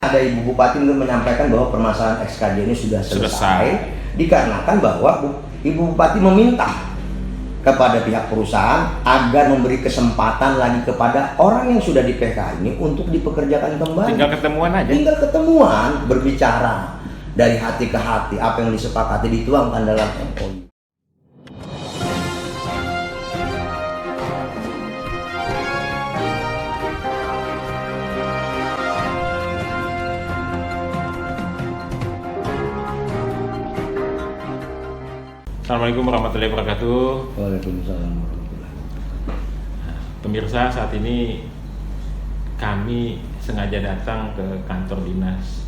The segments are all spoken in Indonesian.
ada Ibu Bupati untuk menyampaikan bahwa permasalahan SKJ ini sudah selesai. Dikarenakan bahwa Ibu Bupati meminta kepada pihak perusahaan agar memberi kesempatan lagi kepada orang yang sudah di PK ini untuk dipekerjakan kembali. Tinggal ketemuan aja. Tinggal ketemuan, berbicara dari hati ke hati, apa yang disepakati dituangkan dalam MOU. Assalamualaikum warahmatullahi wabarakatuh. Waalaikumsalam warahmatullahi wabarakatuh. Pemirsa, saat ini kami sengaja datang ke kantor dinas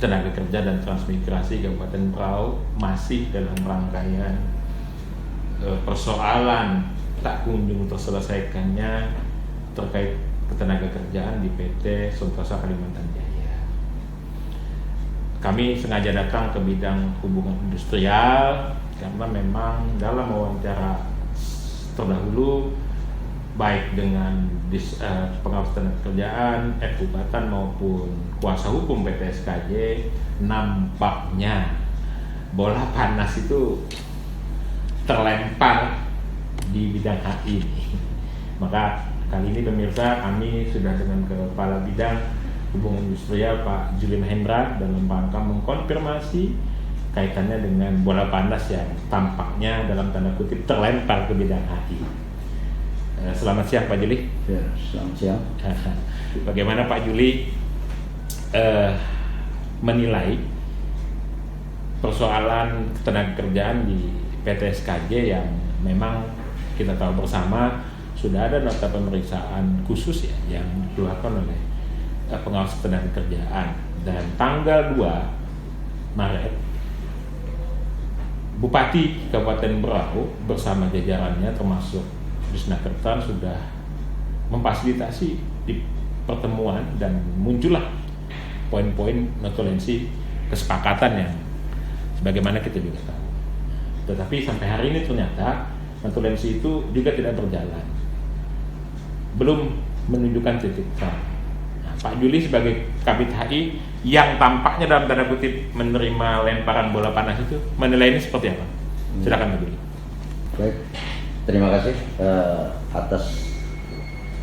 tenaga kerja dan transmigrasi Kabupaten Berau, masih dalam rangkaian persoalan tak kunjung terselesaikannya terkait ketenaga kerjaan di PT Sentosa Kalimantan Jaya. Kami sengaja datang ke bidang hubungan industrial karena memang dalam wawancara terdahulu baik dengan pengawas tenaga kerjaan, Bupatan maupun kuasa hukum PT SKJ, nampaknya bola panas itu terlempar di bidang HI ini. Maka kali ini pemirsa, kami sudah dengan Kepala Bidang Hubungan Industrial Pak Juli Mahendra dalam rangka mengkonfirmasi kaitannya dengan bola panas yang tampaknya dalam tanda kutip terlempar ke bidang HI. Selamat siang Pak Juli. Ya, selamat siang. Bagaimana Pak Juli menilai persoalan ketenaga kerjaan di PT SKJ yang memang kita tahu bersama sudah ada nota pemeriksaan khusus ya yang dikeluarkan oleh pengawas tenaga kerjaan, dan tanggal 2 Maret Bupati Kabupaten Berau bersama jajarannya termasuk Disnakertan sudah memfasilitasi di pertemuan dan muncullah poin-poin notulensi kesepakatan yang sebagaimana kita juga tahu. Tetapi sampai hari ini ternyata notulensi itu juga tidak berjalan, belum menunjukkan titik terang. Pak Juli sebagai Kabid HI yang tampaknya dalam tanda kutip menerima lemparan bola panas itu, menilai ini seperti apa? Silakan Pak Juli. Baik, terima kasih atas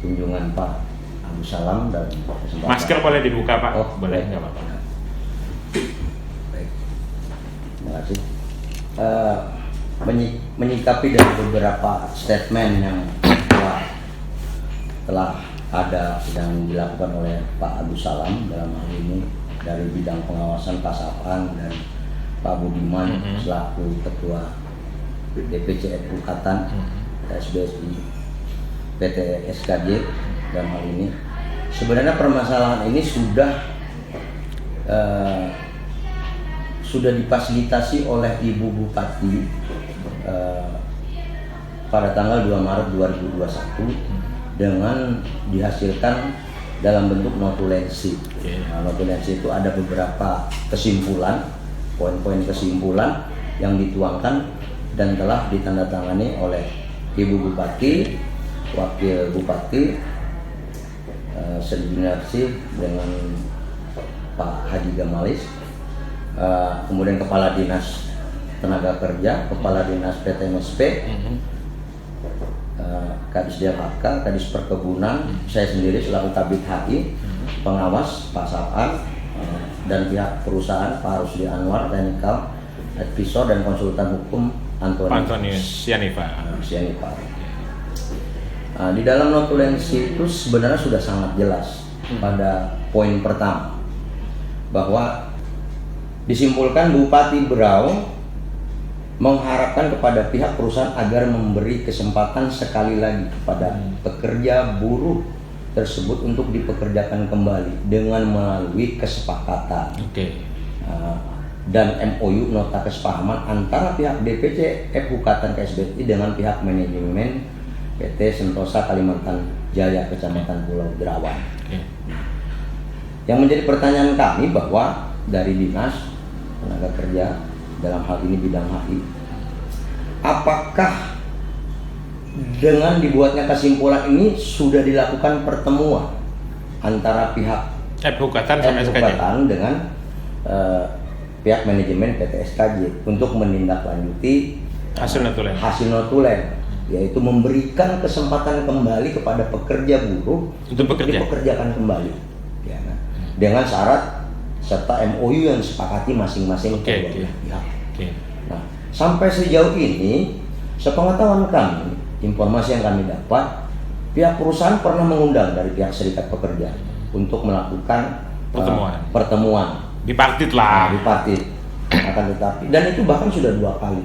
kunjungan Pak Abu Salam dan kesempatan. Masker boleh dibuka Pak? Oh, boleh, nggak apa-apa. Baik, terima kasih. Menyikapi dari beberapa statement yang telah ada yang dilakukan oleh Pak Abu Salam dalam hal ini dari bidang pengawasan Kasapang dan Pak Budiman selaku Ketua DPC Bupatan SBSI PT SKJ dalam hal ini. Sebenarnya permasalahan ini sudah difasilitasi oleh Ibu Bupati pada tanggal 2 Maret 2021 dengan dihasilkan dalam bentuk notulensi. Nah, notulensi itu ada beberapa kesimpulan, poin-poin kesimpulan yang dituangkan dan telah ditandatangani oleh Ibu Bupati, Wakil Bupati, Sedinersi dengan Pak Haji Gamalis, kemudian Kepala Dinas Tenaga Kerja, Kepala Dinas PTMSP, Kadis DKK, Kadis Perkebunan, saya sendiri selaku Kabid HI, pengawas Pak Sapaan, dan pihak perusahaan Pak Rusdi Anwar, Teknikal, Advisor dan konsultan hukum Antonius Sianipa. Di dalam notulensi itu sebenarnya sudah sangat jelas pada poin pertama bahwa disimpulkan Bupati Berau mengharapkan kepada pihak perusahaan agar memberi kesempatan sekali lagi kepada pekerja buruh tersebut untuk dipekerjakan kembali dengan melalui kesepakatan dan MOU nota kesepahaman antara pihak DPC Bupatan KSBI dengan pihak manajemen PT Sentosa Kalimantan Jaya Kecamatan Pulau Derawan. Yang menjadi pertanyaan kami bahwa dari Dinas Tenaga Kerja dalam hal ini bidang HI, apakah dengan dibuatnya kesimpulan ini sudah dilakukan pertemuan antara pihak Hukatan sama SKJ. Hukatan dengan pihak manajemen PT SKJ untuk menindaklanjuti Hasil notulen, yaitu memberikan kesempatan kembali kepada pekerja buruh untuk dipekerjakan kembali, ya, nah, dengan syarat serta MOU yang disepakati masing-masing kedua pihak. Nah, sampai sejauh ini, sepengetahuan kami, informasi yang kami dapat, pihak perusahaan pernah mengundang dari pihak serikat pekerja untuk melakukan pertemuan. Bipartit lah. Bipartit. Akan tetapi, dan itu bahkan sudah 2 kali.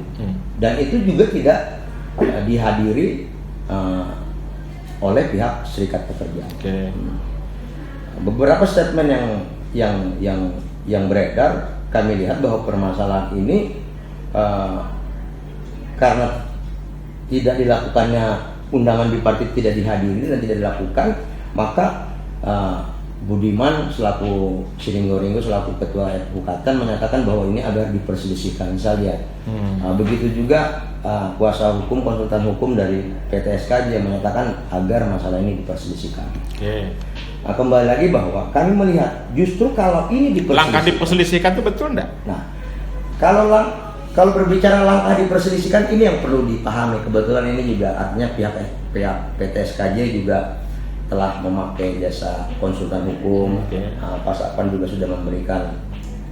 Dan itu juga tidak dihadiri oleh pihak serikat pekerja. Beberapa statement yang beredar, kami lihat bahwa permasalahan ini karena tidak dilakukannya undangan bipartit, tidak dihadiri dan tidak dilakukan, maka Budiman selaku Siringgo selaku ketua Hukatan menyatakan bahwa ini agar diperselisihkan saja. Begitu juga kuasa hukum, konsultan hukum dari PT SKJ menyatakan agar masalah ini diperselisihkan. Nah, kembali lagi bahwa kami melihat justru kalau ini langkah diperselisihkan itu betul enggak? Nah, kalau berbicara langkah diperselisihkan, ini yang perlu dipahami. Kebetulan ini juga artinya pihak PT SKJ juga telah memakai jasa konsultan hukum. Pas Apan juga sudah memberikan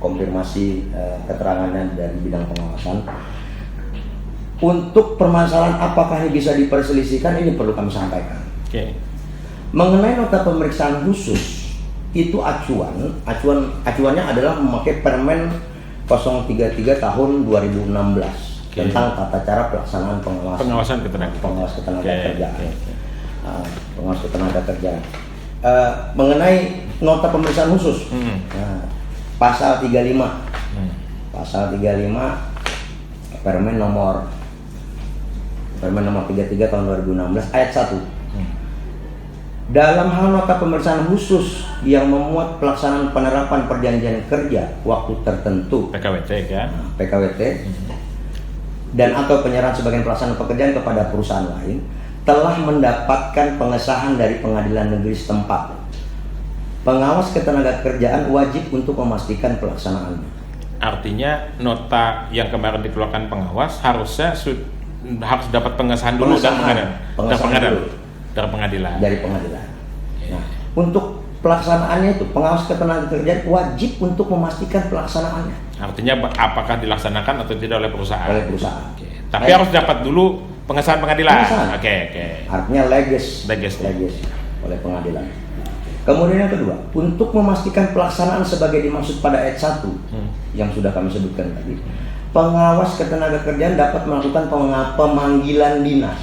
konfirmasi keterangannya dari bidang pengawasan. Untuk permasalahan apakah ini bisa diperselisihkan, ini perlu kami sampaikan. Mengenai nota pemeriksaan khusus, itu acuannya adalah memakai Permen 033 tahun 2016 tentang tata cara pelaksanaan pengawasan ketenagakerjaan. Pengawas ketenaga kerjaan. Mengenai nota pemeriksaan khusus, pasal 35, pasal 35 Permen nomor 33 tahun 2016 ayat 1. Dalam hal nota pemeriksaan khusus yang memuat pelaksanaan penerapan perjanjian kerja waktu tertentu PKWT kan? PKWT dan atau penyerahan sebagian pelaksanaan pekerjaan kepada perusahaan lain telah mendapatkan pengesahan dari pengadilan negeri setempat. Pengawas ketenagakerjaan wajib untuk memastikan pelaksanaannya. Artinya nota yang kemarin dikeluarkan pengawas harusnya harus dapat pengesahan dulu dari pengadilan. Nah, untuk pelaksanaannya itu pengawas ketenagakerjaan wajib untuk memastikan pelaksanaannya. Artinya apakah dilaksanakan atau tidak oleh perusahaan? Oleh perusahaan. Tapi harus dapat dulu pengesahan pengadilan. Artinya leges oleh pengadilan. Kemudian yang kedua, untuk memastikan pelaksanaan sebagai dimaksud pada ayat 1 yang sudah kami sebutkan tadi, pengawas ketenagakerjaan dapat melakukan pemanggilan dinas,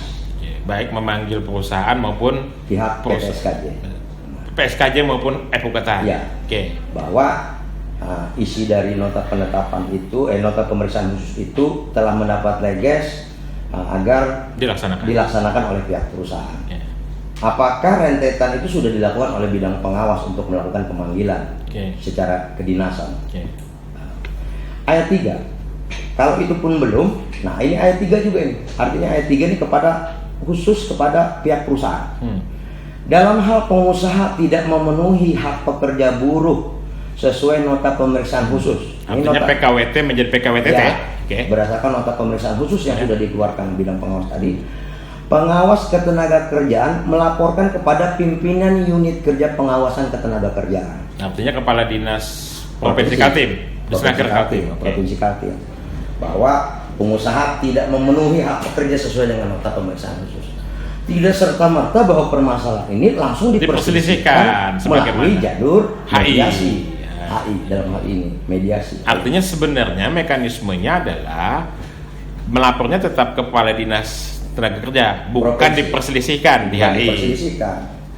baik memanggil perusahaan maupun pihak PSKJ maupun Hukatan. Bahwa isi dari nota penetapan itu, nota pemeriksaan khusus itu telah mendapat leges agar dilaksanakan oleh pihak perusahaan. Apakah rentetan itu sudah dilakukan oleh bidang pengawas untuk melakukan pemanggilan secara kedinasan? Ayat 3, kalau itu pun belum, nah ini ayat 3 juga ini. Artinya ayat 3 ini khusus kepada pihak perusahaan. Dalam hal pengusaha tidak memenuhi hak pekerja buruh sesuai nota pemeriksaan khusus. Artinya PKWT menjadi PKWT berdasarkan nota pemeriksaan khusus yang sudah dikeluarkan bidang pengawas tadi. Pengawas ketenagakerjaan melaporkan kepada pimpinan unit kerja pengawasan ketenagakerjaan. Artinya kepala dinas provinsi Kaltim, bahwa pengusaha tidak memenuhi hak pekerja sesuai dengan nota pemeriksaan khusus. Tidak serta-merta bahwa permasalahan ini langsung diperselisihkan melalui jalur mediasi. HI dalam hal ini mediasi. Artinya sebenarnya mekanismenya adalah melapornya tetap kepala dinas tenaga kerja, bukan diperselisihkan di HI.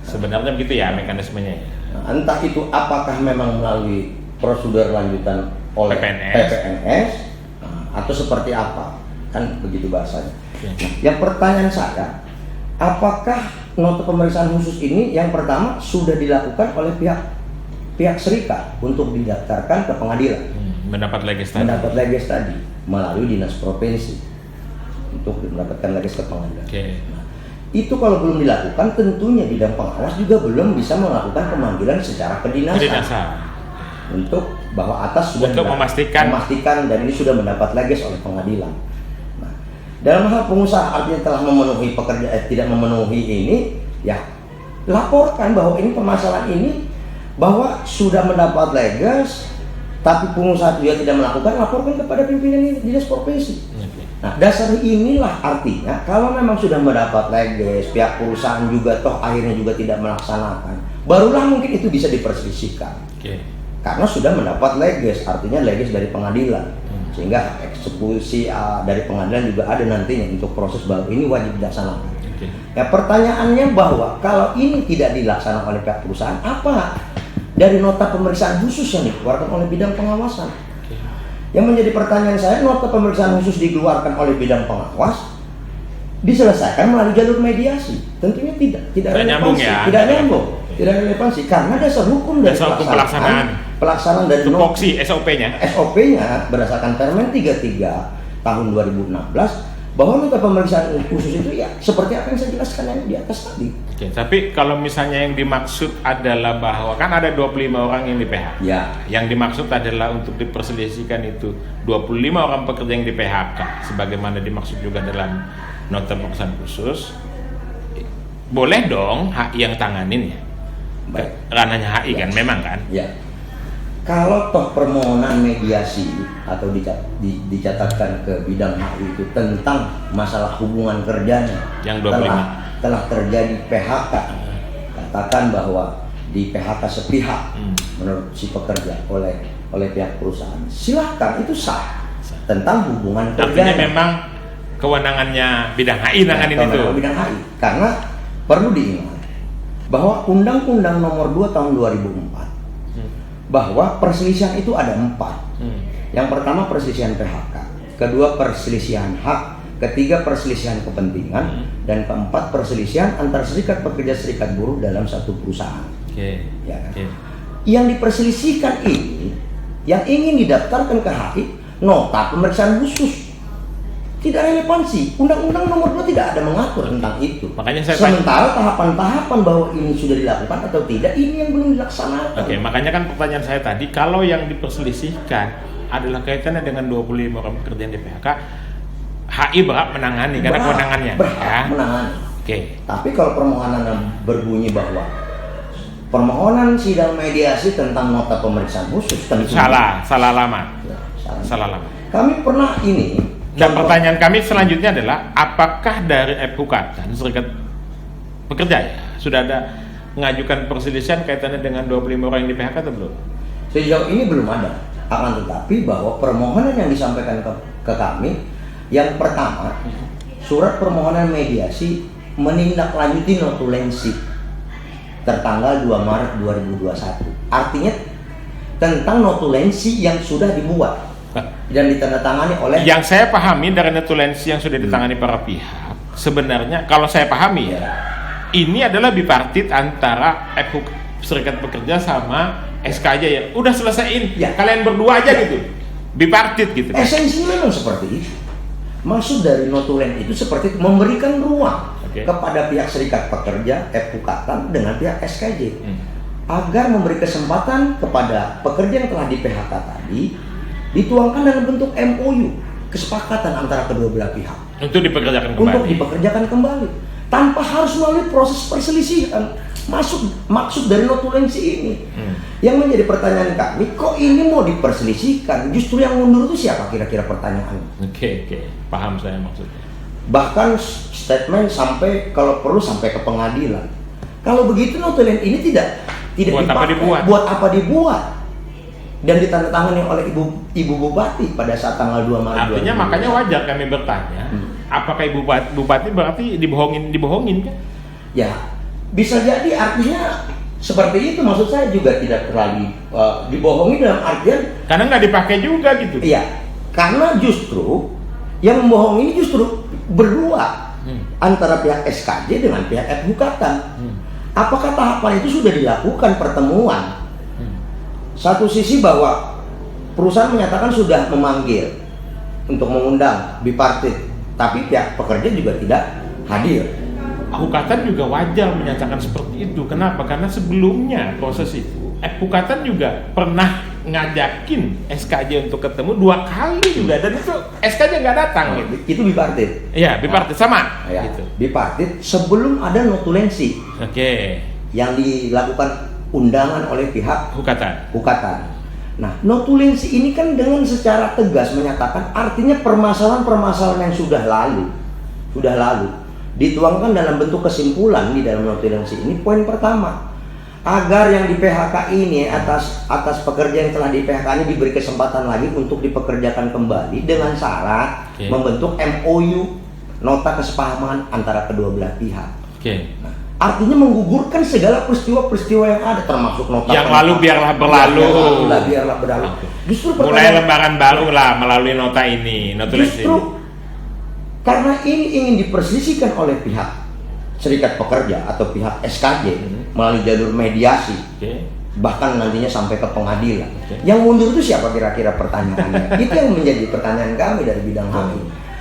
Sebenarnya begitu ya mekanismenya. Nah, entah itu apakah memang melalui prosedur lanjutan oleh PPNS atau seperti apa, kan begitu bahasanya. Nah, yang pertanyaan saya, apakah nota pemeriksaan khusus ini yang pertama sudah dilakukan oleh pihak serikat untuk didaftarkan ke pengadilan, mendapat leges tadi melalui dinas provinsi untuk mendapatkan leges ke pengadilan. Nah, Itu kalau belum dilakukan, tentunya bidang pengawas juga belum bisa melakukan pemanggilan secara kedinasan. Untuk bahwa atas sudah untuk memastikan dan ini sudah mendapat leges oleh pengadilan. Nah, dalam hal pengusaha artinya telah memenuhi tidak memenuhi ini, ya laporkan bahwa ini permasalahan ini bahwa sudah mendapat leges, tapi pengusaha juga tidak melakukan, laporkan kepada pimpinan dinas profesi. Nah, dasar inilah artinya kalau memang sudah mendapat leges, pihak perusahaan juga toh akhirnya juga tidak melaksanakan, barulah mungkin itu bisa diperselisihkan. Karena sudah mendapat leges, artinya leges dari pengadilan, sehingga eksekusi dari pengadilan juga ada nantinya untuk proses baru ini wajib dilaksanakan. Ya, pertanyaannya bahwa kalau ini tidak dilaksanakan oleh pihak perusahaan, apa dari nota pemeriksaan khusus yang dikeluarkan oleh bidang pengawasan? Yang menjadi pertanyaan saya, nota pemeriksaan khusus dikeluarkan oleh bidang pengawas diselesaikan melalui jalur mediasi? Tentunya tidak nyambung ya. Tidak relevansi karena dasar hukum dari pelaksanaan dari tupoksi SOP-nya berdasarkan Permen 33 tahun 2016 bahwa nota pemeriksaan khusus itu ya seperti apa yang saya jelaskan yang di atas tadi. Tapi kalau misalnya yang dimaksud adalah bahwa kan ada 25 orang yang di PHK. Ya. Yang dimaksud adalah untuk diperselisihkan itu 25 orang pekerja yang di PHK sebagaimana dimaksud juga dalam nota pemeriksaan khusus. Boleh dong HI yang tanganin ya. Baik. Ranahnya HI kan memang kan? Ya. Kalau toh permohonan mediasi atau dicatatkan ke bidang HI itu tentang masalah hubungan kerjanya yang 25 telah terjadi PHK, katakan bahwa di PHK sepihak menurut si pekerja oleh pihak perusahaan, silahkan, itu sah tentang hubungan kerja. Artinya memang kewenangannya bidang HI nanganin itu. Bidang HI, karena perlu diingat bahwa Undang-Undang Nomor 2 Tahun 2004 bahwa perselisihan itu ada 4. Yang pertama perselisihan PHK, kedua perselisihan hak, ketiga perselisihan kepentingan, dan keempat perselisihan antar serikat pekerja serikat buruh dalam satu perusahaan. Ya kan? Yang diperselisihkan ini, yang ingin didaftarkan ke HI, nota pemeriksaan khusus. Tidak relevansi. Undang-Undang Nomor 2 tidak ada mengatur tentang itu. Makanya saya sementara tahapan-tahapan bahwa ini sudah dilakukan atau tidak, ini yang belum dilaksanakan. Makanya kan pertanyaan saya tadi, kalau yang diperselisihkan adalah kaitannya dengan 25 orang pekerja di PHK, HI berhak menangani karena kewenangannya. Berhak menangani. Tapi kalau permohonan berbunyi bahwa permohonan sidang mediasi tentang nota pemeriksaan khusus, salah alamat. Salah alamat. Kami pernah ini. Dan pertanyaan kami selanjutnya adalah, apakah dari Epukatan Serikat Pekerja ya sudah ada mengajukan perselisihan kaitannya dengan 25 orang yang di PHK atau belum? Sejauh ini belum ada. Akan tetapi bahwa permohonan yang disampaikan ke kami, yang pertama, surat permohonan mediasi menindaklanjuti notulensi tertanggal 2 Maret 2021. Artinya tentang notulensi yang sudah dibuat dan ditandatangani oleh, yang saya pahami dari notulensi yang sudah ditangani para pihak, sebenarnya kalau saya pahami ini adalah bipartit antara Serikat Pekerja sama SKJ ya. Udah selesaiin, kalian berdua aja gitu, bipartit gitu. Esensinya memang seperti itu. Maksud dari notulen itu seperti itu, memberikan ruang kepada pihak Serikat Pekerja Epukatan dengan pihak SKJ agar memberi kesempatan kepada pekerja yang telah di PHK tadi dituangkan dalam bentuk MOU, kesepakatan antara kedua belah pihak untuk dipekerjakan kembali tanpa harus melalui proses perselisihan. Maksud dari notulensi ini yang menjadi pertanyaan kami, kok ini mau diperselisihkan, justru yang mundur itu siapa kira-kira pertanyaannya? Oke, paham saya maksudnya. Bahkan statement sampai kalau perlu sampai ke pengadilan. Kalau begitu notulen ini tidak buat apa dibuat dan ditandatangani oleh Ibu Bupati pada saat tanggal 2 Maret. Artinya makanya wajar kami bertanya, apakah Ibu Bupati berarti dibohongin kan? Ya, bisa jadi artinya seperti itu. Maksud saya juga tidak terlalu dibohongi dalam artian karena nggak dipakai juga gitu. Iya, karena justru yang membohongi ini justru berdua antara pihak SKJ dengan pihak Epukatan. Apakah tahapan itu sudah dilakukan pertemuan? Satu sisi bahwa perusahaan menyatakan sudah memanggil untuk mengundang bipartit, tapi pihak pekerja juga tidak hadir. Hukatan juga wajar menyatakan seperti itu. Kenapa? Karena sebelumnya proses itu Hukatan juga pernah ngajakin SKJ untuk ketemu 2 kali juga, dan itu SKJ nggak datang gitu. Itu bipartit. Iya, bipartit sama. Ya, Gitu. bipartit sebelum ada notulensi Oke. yang dilakukan undangan oleh pihak Hukatan. Nah, notulensi ini kan dengan secara tegas menyatakan artinya permasalahan-permasalahan yang sudah lalu dituangkan dalam bentuk kesimpulan di dalam notulensi ini. Poin pertama, agar yang di PHK ini atas pekerja yang telah di PHK ini diberi kesempatan lagi untuk dipekerjakan kembali dengan syarat membentuk MOU, nota kesepahaman antara kedua belah pihak. Nah, artinya menggugurkan segala peristiwa-peristiwa yang ada, termasuk nota yang lalu biarlah berlalu. Biarlah berlalu. Justru mulai lembaran baru lah melalui nota ini, notulensi. Justru karena ini ingin diperselisihkan oleh pihak serikat pekerja atau pihak SKJ melalui jalur mediasi, bahkan nantinya sampai ke pengadilan. Yang mundur itu siapa kira-kira pertanyaannya? Itu yang menjadi pertanyaan kami dari bidang HAM.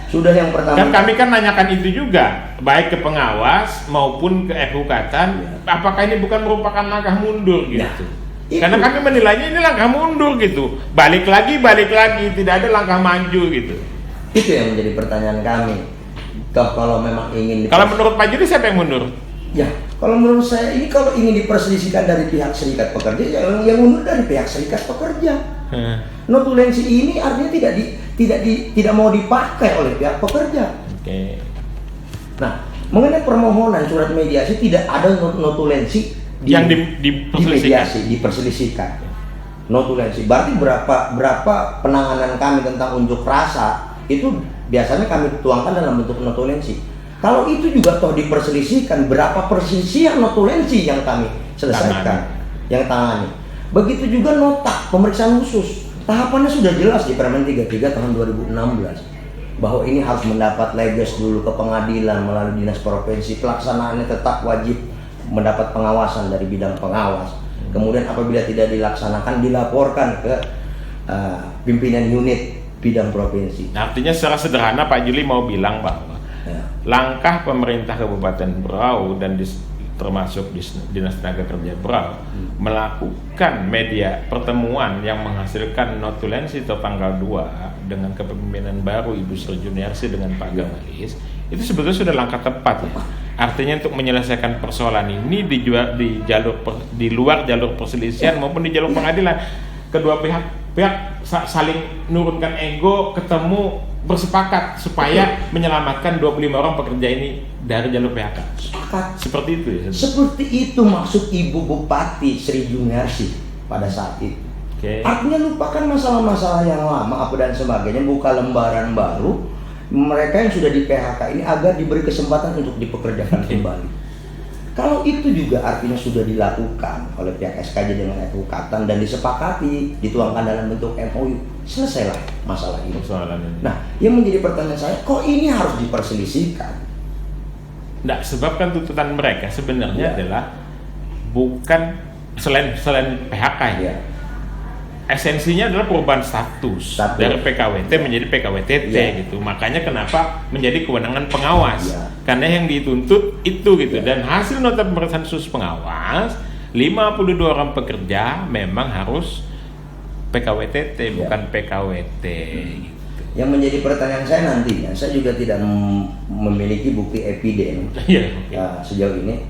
Sudah yang pertama. Dan kami kan nanyakan itu juga, baik ke pengawas maupun ke Hukatan, apakah ini bukan merupakan langkah mundur gitu? Karena kami menilainya ini langkah mundur gitu. Balik lagi, tidak ada langkah maju gitu. Itu yang menjadi pertanyaan kami. Kalau memang ingin kalau menurut Pak Juri siapa yang mundur? Ya, kalau menurut saya ini kalau ingin diperselisihkan dari pihak serikat pekerja, yang mundur dari pihak serikat pekerja. Notulensi ini artinya tidak mau dipakai oleh pihak pekerja. Nah, mengenai permohonan surat mediasi tidak ada notulensi yang diperselisihkan. Notulensi berarti berapa penanganan kami tentang unjuk rasa itu biasanya kami tuangkan dalam bentuk notulensi. Kalau itu juga toh diperselisihkan, berapa perselisihan notulensi yang kami selesaikan, yang tangani. Begitu juga nota pemeriksaan khusus, tahapannya sudah jelas di Permen 33 tahun 2016 bahwa ini harus mendapat leges dulu ke pengadilan melalui dinas provinsi. Pelaksanaannya tetap wajib mendapat pengawasan dari bidang pengawas. Kemudian apabila tidak dilaksanakan dilaporkan ke pimpinan unit bidang provinsi. Artinya secara sederhana Pak Juli mau bilang bahwa langkah pemerintah Kabupaten Berau dan termasuk Dinas Tenaga Kerja Berau melakukan media pertemuan yang menghasilkan notulensi tertanggal 2 dengan kepemimpinan baru Ibu Sri Juniarsi dengan Pak Gamalis, itu sebetulnya sudah langkah tepat ya. Artinya untuk menyelesaikan persoalan ini di luar jalur perselisihan maupun di jalur pengadilan, kedua pihak saling nurunkan ego, ketemu, bersepakat supaya menyelamatkan 25 orang pekerja ini dari jalur PHK. Seperti itu ya? Seperti itu maksud Ibu Bupati Sri Juniarsi pada saat itu. Artinya lupakan masalah-masalah yang lama apa dan sebagainya, buka lembaran baru. Mereka yang sudah di PHK ini agar diberi kesempatan untuk dipekerjakan kembali. Kalau itu juga artinya sudah dilakukan oleh pihak SKJ dengan Hukatan dan disepakati, dituangkan dalam bentuk MOU, selesailah masalah ini. Nah, yang menjadi pertanyaan saya, kok ini harus diperselisihkan? Nah, sebab kan tuntutan mereka sebenarnya adalah bukan selain PHK ya. Esensinya adalah perubahan status dari PKWT menjadi PKWTT gitu. Makanya kenapa menjadi kewenangan pengawas? Karena yang dituntut itu gitu. Dan hasil nota pemeriksaan khusus pengawas, 52 orang pekerja memang harus PKWTT bukan PKWT gitu. Yang menjadi pertanyaan saya nantinya, saya juga tidak memiliki bukti epidem sejauh ini.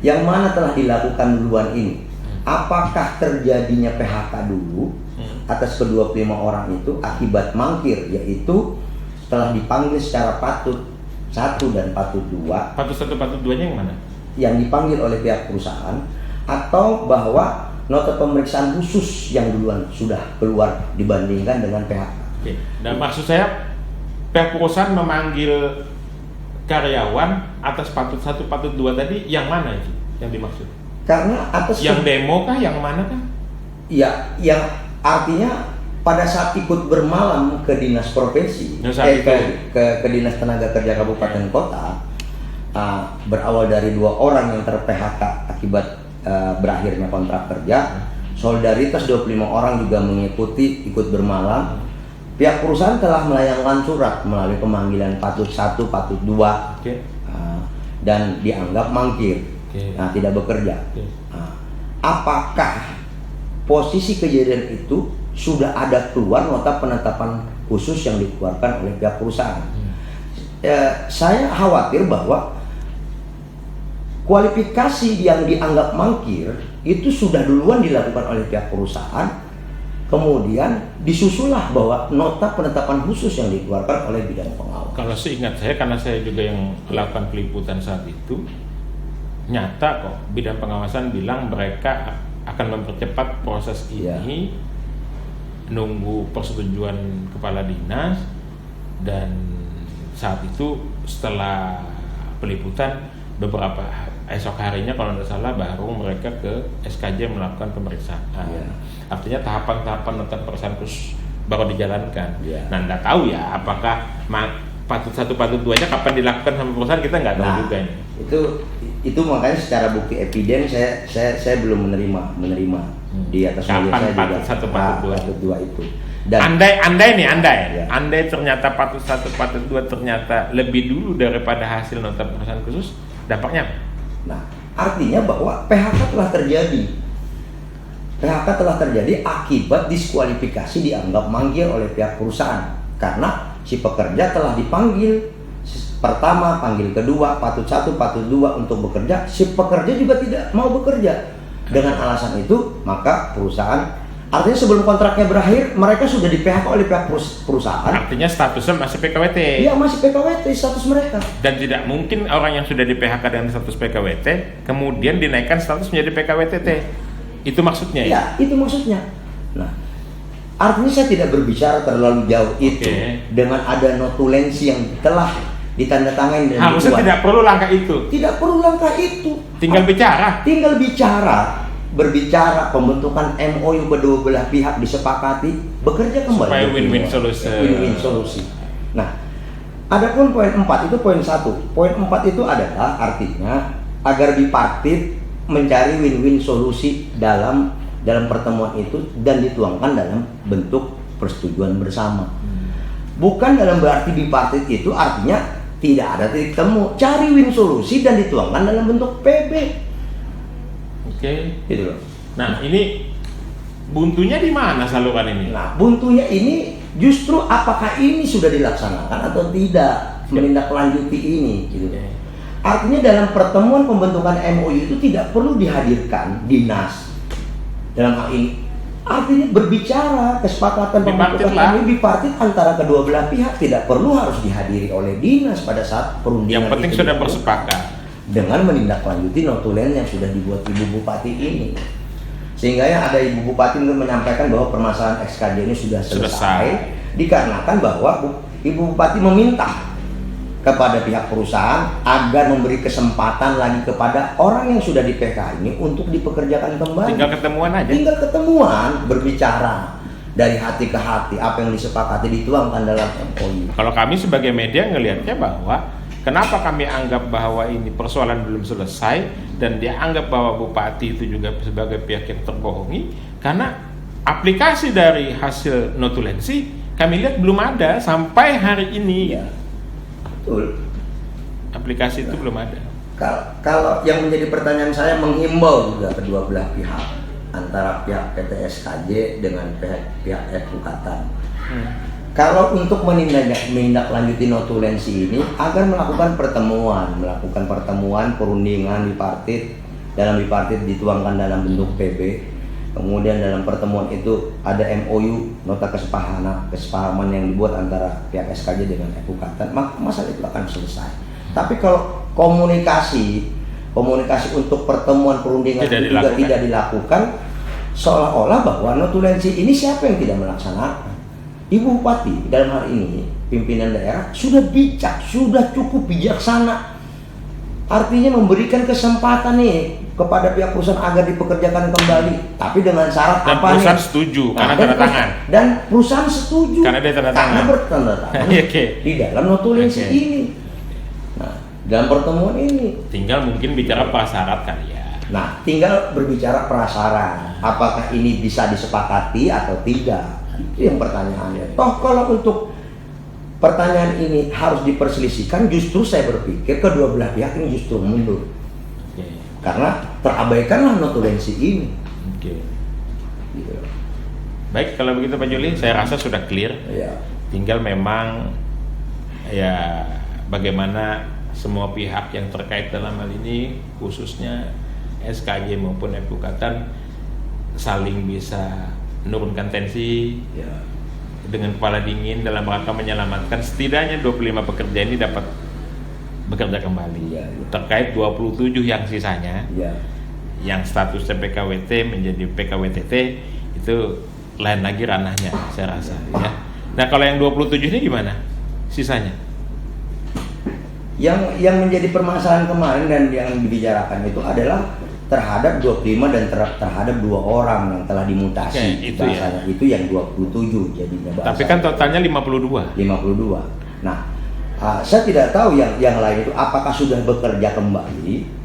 Yang mana telah dilakukan duluan ini? Apakah terjadinya PHK dulu atas ke-25 orang itu akibat mangkir, yaitu setelah dipanggil secara patut 1 dan patut 2. Patut 1, patut 2-nya yang mana? Yang dipanggil oleh pihak perusahaan, atau bahwa nota pemeriksaan khusus yang duluan sudah keluar dibandingkan dengan PHK. Dan maksud saya pihak perusahaan memanggil karyawan atas patut 1, patut 2 tadi yang mana itu yang dimaksud? Karena atas yang demo kah, yang mana kah? Ya, yang artinya pada saat ikut bermalam ke dinas provinsi, ke dinas tenaga kerja kabupaten kota, berawal dari 2 orang yang ter-PHK akibat berakhirnya kontrak kerja, solidaritas 25 orang juga mengikuti ikut bermalam. Pihak perusahaan telah melayangkan surat melalui pemanggilan patut 1, patut 2. dan dianggap mangkir, nah tidak bekerja. Nah, apakah posisi kejadian itu sudah ada keluar nota penetapan khusus yang dikeluarkan oleh pihak perusahaan? Saya khawatir bahwa kualifikasi yang dianggap mangkir itu sudah duluan dilakukan oleh pihak perusahaan, kemudian disusulah bahwa nota penetapan khusus yang dikeluarkan oleh bidang pengawas. Kalau seingat saya, karena saya juga yang melakukan peliputan saat itu, nyata kok bidang pengawasan bilang mereka akan mempercepat proses ini, nunggu persetujuan kepala dinas, dan saat itu setelah peliputan beberapa esok harinya kalau tidak salah baru mereka ke SKJ melakukan pemeriksaan. Artinya tahapan-tahapan nota pemeriksaan khusus baru dijalankan. Nah, nggak tahu ya apakah patut 1 patut 2-nya kapan dilakukan sama perusahaan, kita nggak tahu juga ini. Itu makanya secara bukti eviden saya belum menerima di atas media saya patut juga 1 patut 2 itu. Dan andai ternyata patut 1 patut 2 ternyata lebih dulu daripada hasil nota pemeriksaan khusus, dampaknya apa? Nah, artinya bahwa PHK telah terjadi. PHK telah terjadi akibat diskualifikasi dianggap mangkir oleh pihak perusahaan karena si pekerja telah dipanggil pertama, panggil kedua, patut 1, patut 2 untuk bekerja. Si pekerja juga tidak mau bekerja. Dengan alasan itu, maka perusahaan, artinya sebelum kontraknya berakhir, mereka sudah di PHK oleh pihak perusahaan. Artinya statusnya masih PKWT. Iya, masih PKWT status mereka. Dan tidak mungkin orang yang sudah di PHK dengan status PKWT kemudian dinaikkan status menjadi PKWTT. Itu maksudnya ya? Ya, itu maksudnya. Nah, artinya saya tidak berbicara terlalu jauh itu dengan ada notulensi yang telah ditandatangani dan harusnya tidak perlu langkah itu. Tidak perlu langkah itu. Tinggal bicara. Berbicara pembentukan MOU kedua belah pihak disepakati, bekerja kembali supaya win-win solusi. Nah, adapun poin 4 itu poin 1. Poin 4 itu adalah artinya agar bipartit mencari win-win solusi dalam pertemuan itu dan dituangkan dalam bentuk persetujuan bersama. Bukan dalam berarti bipartit itu artinya tidak ada titik temu. Cari win solusi dan dituangkan dalam bentuk PB. Gitu loh. Nah, ini buntunya di mana saluran ini? Nah, buntunya ini justru apakah ini sudah dilaksanakan atau tidak, menindaklanjuti ini gitu. Artinya dalam pertemuan pembentukan MOU itu tidak perlu dihadirkan dinas dalam hal ini. Artinya berbicara kesepakatan pembentukan MOU bipartit antara kedua belah pihak, tidak perlu harus dihadiri oleh dinas pada saat perundingan. Yang penting sudah bersepakat dengan menindaklanjuti notulen yang sudah dibuat Ibu Bupati ini. Sehingga yang ada Ibu Bupati menyampaikan bahwa permasalahan SKJ ini sudah selesai. Dikarenakan bahwa Ibu Bupati meminta kepada pihak perusahaan agar memberi kesempatan lagi kepada orang yang sudah di PK ini untuk dipekerjakan kembali. Tinggal ketemuan aja. Tinggal ketemuan, berbicara dari hati ke hati, apa yang disepakati dituangkan dalam MOU. Kalau kami sebagai media ngelihatnya bahwa kenapa kami anggap bahwa ini persoalan belum selesai dan dia anggap bahwa Bupati itu juga sebagai pihak yang terbohongi, karena aplikasi dari hasil notulensi kami lihat belum ada sampai hari ini. Ya, betul. Aplikasi itu belum ada. Kalau yang menjadi pertanyaan saya, menghimbau juga kedua belah pihak, antara pihak PT SKJ dengan pihak Advokatan. Kalau untuk menindaklanjuti notulensi ini agar melakukan pertemuan perundingan bipartit, dalam bipartit dituangkan dalam bentuk PB, kemudian dalam pertemuan itu ada MOU, nota kesepahaman yang dibuat antara pihak SKJ dengan Advokatan, maka masalah itu akan selesai. Tapi kalau komunikasi untuk pertemuan perundingan itu juga tidak dilakukan, seolah-olah bahwa notulensi ini siapa yang tidak melaksanakan? Ibu Bupati dalam hal ini, pimpinan daerah sudah bijak, sudah cukup bijaksana. Artinya memberikan kesempatan nih kepada pihak perusahaan agar dipekerjakan kembali, tapi dengan syarat dan apa nih? Perusahaan setuju karena tanda tangan. Dan perusahaan setuju karena dia tanda tangan. Karena bertanda tangan di dalam notulensi ini. Nah, dalam pertemuan ini tinggal mungkin bicara prasyarat kali ya. Nah, tinggal berbicara prasyarat. Apakah ini bisa disepakati atau tidak? Itu yang pertanyaannya. Toh kalau untuk pertanyaan ini harus diperselisihkan, justru saya berpikir kedua belah pihak ini justru mundur. Oke. Karena terabaikanlah notulensi ini. Oke. Gitu. Baik, kalau begitu Pak Juli, saya rasa sudah clear. Ya. Tinggal memang ya bagaimana semua pihak yang terkait dalam hal ini, khususnya SKJ maupun Epukatan, saling bisa menurunkan tensi Ya. dengan kepala dingin dalam rangka menyelamatkan setidaknya 25 pekerja ini dapat bekerja kembali. Ya. Terkait 27 yang sisanya, Ya. yang statusnya PKWT menjadi PKWTT, itu lain lagi ranahnya saya rasa ya. Nah, kalau yang 27 ini gimana sisanya? Yang menjadi permasalahan kemarin dan yang dibicarakan itu adalah terhadap 25 dan terhadap 2 orang yang telah dimutasi. Oke, itu bahasanya. Itu yang 27 jadinya bahasa. Tapi kan totalnya 52. 52. Nah, saya tidak tahu yang lain itu apakah sudah bekerja kembali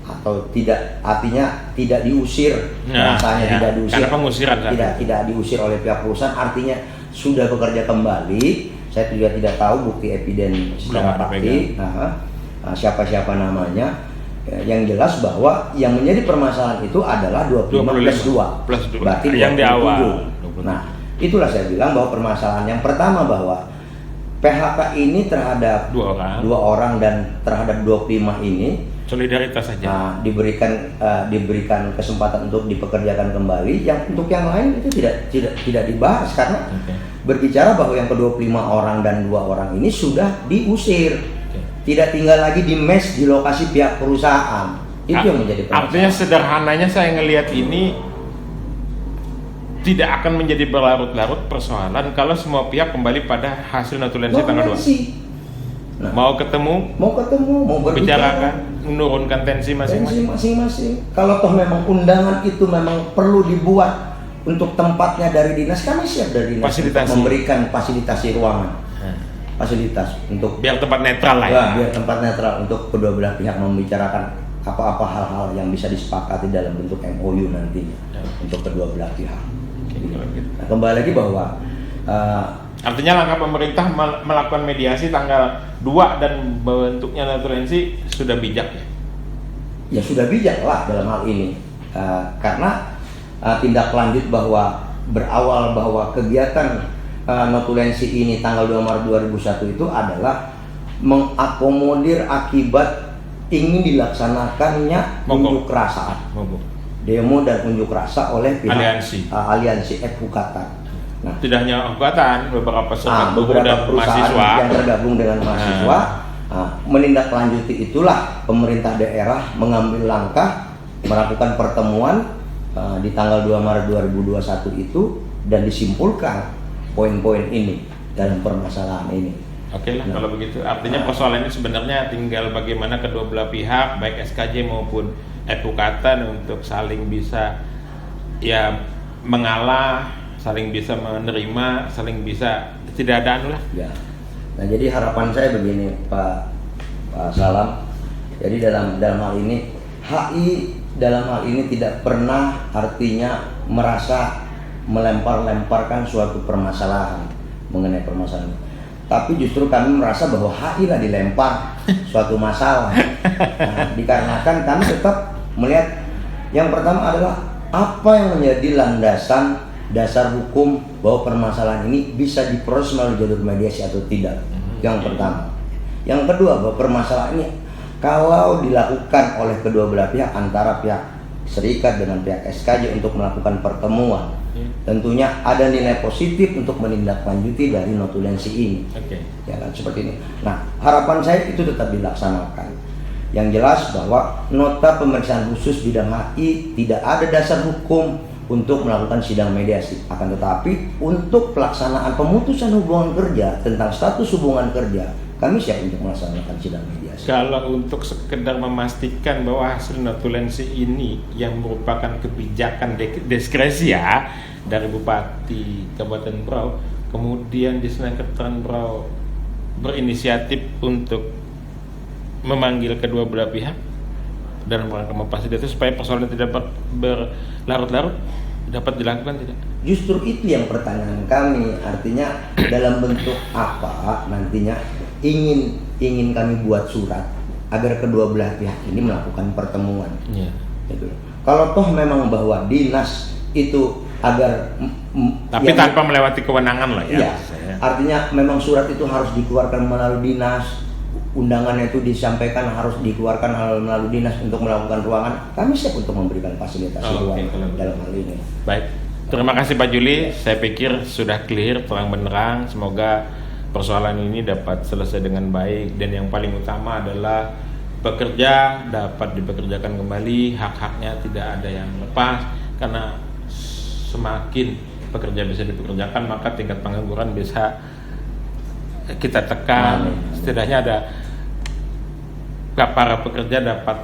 atau tidak, artinya tidak diusir, rasanya ya, tidak diusir. karena pengusiran tidak diusir oleh pihak perusahaan, artinya sudah bekerja kembali. Saya juga tidak tahu bukti eviden secara pasti. Siapa-siapa namanya. Yang jelas bahwa yang menjadi permasalahan itu adalah 25 plus 2. Berarti yang di awal. 27. Nah, itulah saya bilang bahwa permasalahan yang pertama bahwa PHK ini terhadap 2 orang dan terhadap 25 ini solidaritas saja. Nah, diberikan kesempatan untuk dipekerjakan kembali. Yang untuk yang lain itu tidak dibahas karena berbicara bahwa yang ke-25 orang dan 2 orang ini sudah diusir. Tidak tinggal lagi di mes di lokasi pihak perusahaan. Itu yang menjadi permasalahan. Artinya sederhananya saya ngelihat ini tidak akan menjadi berlarut-larut persoalan kalau semua pihak kembali pada hasil notulensi tanggal 2. Nah, mau ketemu, mau bicarakan, menurunkan tensi masing-masing. Kalau toh memang undangan itu memang perlu dibuat untuk tempatnya dari dinas, kami siap dari dinas untuk memberikan fasilitasi ruangan. Fasilitas untuk biar tempat netral lah ya. Biar tempat netral untuk kedua belah pihak membicarakan apa-apa hal-hal yang bisa disepakati dalam bentuk MOU nantinya untuk kedua belah pihak. Nah, kembali lagi bahwa artinya langkah pemerintah melakukan mediasi tanggal 2 dan bentuknya notulensi sudah bijak ya? Ya sudah bijak lah dalam hal ini karena tindak lanjut bahwa berawal bahwa kegiatan notulensi ini tanggal 2 Maret 2001 itu adalah mengakomodir akibat ingin dilaksanakannya unjuk rasa, demo dan unjuk rasa oleh pihak aliansi Epukatan. Nah, tidak hanya Epukatan, beberapa perusahaan yang tergabung dengan mahasiswa menindaklanjuti itulah pemerintah daerah mengambil langkah melakukan pertemuan di tanggal 2 Maret 2021 itu dan disimpulkan poin-poin ini dalam permasalahan ini. Oke lah, kalau begitu artinya persoalan ini sebenarnya tinggal bagaimana kedua belah pihak baik SKJ maupun Epukatan untuk saling bisa ya mengalah, saling bisa menerima, saling bisa tidak ada anu lah. Ya. Nah, jadi harapan saya begini Pak Salam. Jadi dalam hal ini HI dalam hal ini tidak pernah artinya merasa melempar-lemparkan suatu permasalahan mengenai permasalahan. Tapi justru kami merasa bahwa HI lah dilempar suatu masalah. Nah, dikarenakan kami tetap melihat yang pertama adalah apa yang menjadi landasan dasar hukum bahwa permasalahan ini bisa diproses melalui jalur mediasi atau tidak. Yang pertama. Yang kedua, bahwa permasalahan ini kalau dilakukan oleh kedua belah pihak antara pihak serikat dengan pihak SKJ untuk melakukan pertemuan, tentunya ada nilai positif untuk menindaklanjuti dari notulensi ini. Ya kan, seperti ini. Nah, harapan saya itu tetap dilaksanakan. Yang jelas bahwa nota pemeriksaan khusus bidang HI tidak ada dasar hukum untuk melakukan sidang mediasi. Akan tetapi untuk pelaksanaan pemutusan hubungan kerja tentang status hubungan kerja, kami siap untuk melaksanakan sidang mediasi. Kalau untuk sekedar memastikan bahwa hasil notulensi ini yang merupakan kebijakan diskresi ya dari Bupati Kabupaten Berau, kemudian Disnakertan Berau berinisiatif untuk memanggil kedua belah pihak dalam rangka memfasilitasi supaya persoalan tidak berlarut-larut, dapat dilakukan tidak? Justru itu yang pertanyaan kami, artinya dalam bentuk apa nantinya ingin kami buat surat agar kedua belah pihak ini melakukan pertemuan. Iya. Gitu. Kalau toh memang bahwa dinas itu agar Tapi tanpa melewati kewenangan lah ya. Iya, artinya memang surat itu harus dikeluarkan melalui dinas, undangannya itu disampaikan harus dikeluarkan melalui dinas untuk melakukan ruangan. Kami siap untuk memberikan fasilitas ruangan dalam hal ini. Baik, terima kasih Pak Juli. Saya pikir sudah clear, terang benderang. Semoga persoalan ini dapat selesai dengan baik, dan yang paling utama adalah pekerja dapat dipekerjakan kembali, hak-haknya tidak ada yang lepas, karena semakin pekerja bisa dipekerjakan maka tingkat pengangguran bisa kita tekan. Setidaknya ada para pekerja dapat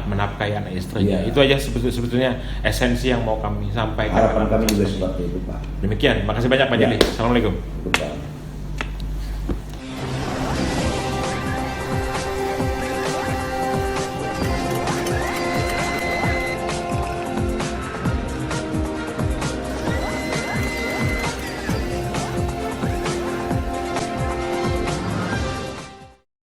menafkahi anak istrinya. Iya. Itu aja sebetulnya esensi yang mau kami sampaikan. Harapan kami juga seperti itu, Pak. Demikian, makasih banyak Pak Juli. Assalamualaikum. Betul.